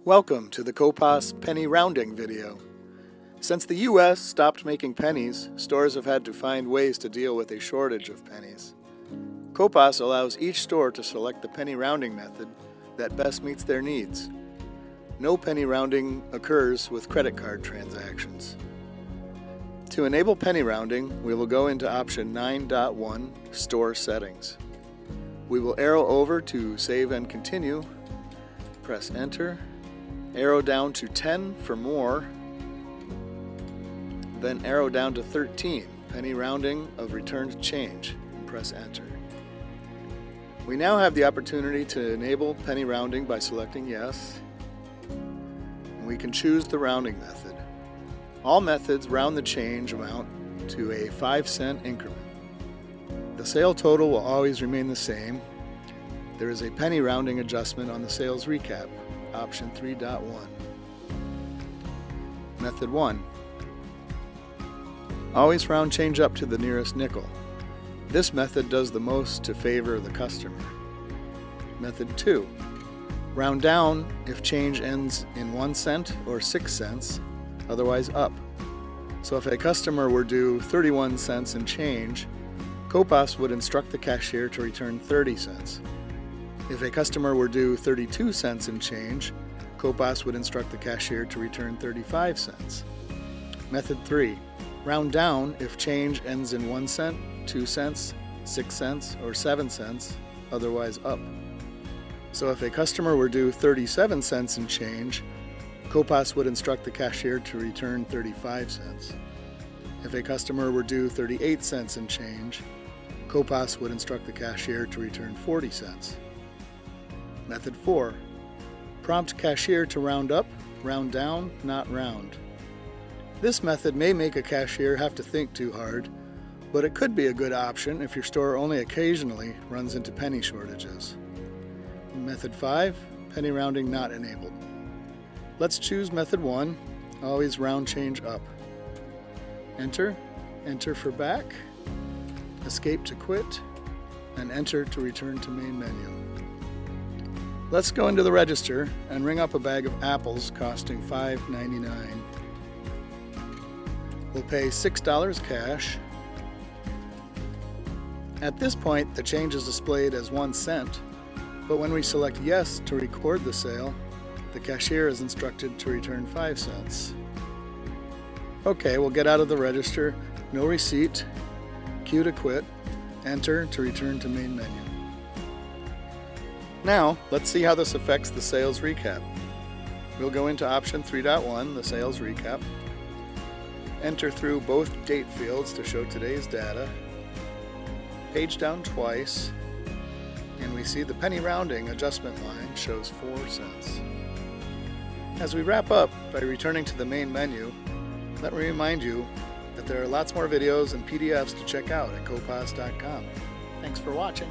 Welcome to the CoPOS penny rounding video. Since the U.S. stopped making pennies, stores have had to find ways to deal with a shortage of pennies. CoPOS allows each store to select the penny rounding method that best meets their needs. No penny rounding occurs with credit card transactions. To enable penny rounding, we will go into option 9.1, Store Settings. We will arrow over to Save and Continue, press Enter, arrow down to 10 for more, then arrow down to 13, penny rounding of returned change, and press Enter. We now have the opportunity to enable penny rounding by selecting Yes, and we can choose the rounding method. All methods round the change amount to a 5-cent increment. The sale total will always remain the same. There is a penny rounding adjustment on the sales recap, option 3.1. Method 1. Always round change up to the nearest nickel. This method does the most to favor the customer. Method 2. Round down if change ends in 1 cent or 6 cents, otherwise up. So if a customer were due 31 cents in change, CoPOS would instruct the cashier to return 30 cents. If a customer were due 32 cents in change, CoPOS would instruct the cashier to return 35 cents. Method 3. Round down if change ends in 1 cent, 2 cents, 6 cents, or 7 cents, otherwise up. So if a customer were due 37 cents in change, CoPOS would instruct the cashier to return 35 cents. If a customer were due 38 cents in change, CoPOS would instruct the cashier to return 40 cents. Method 4. Prompt cashier to round up, round down, not round. This method may make a cashier have to think too hard, but it could be a good option if your store only occasionally runs into penny shortages. Method 5. Penny rounding not enabled. Let's choose method 1, always round change up. Enter, enter for back, escape to quit, and enter to return to main menu. Let's go into the register and ring up a bag of apples costing $5.99. We'll pay $6 cash. At this point, the change is displayed as 1 cent, but when we select Yes to record the sale, the cashier is instructed to return 5 cents. Okay, we'll get out of the register, no receipt, Q to quit, enter to return to main menu. Now, let's see how this affects the sales recap. We'll go into option 3.1, the sales recap, enter through both date fields to show today's data, page down twice, and we see the penny rounding adjustment line shows 4 cents. As we wrap up by returning to the main menu, let me remind you that there are lots more videos and PDFs to check out at copos.com. Thanks for watching.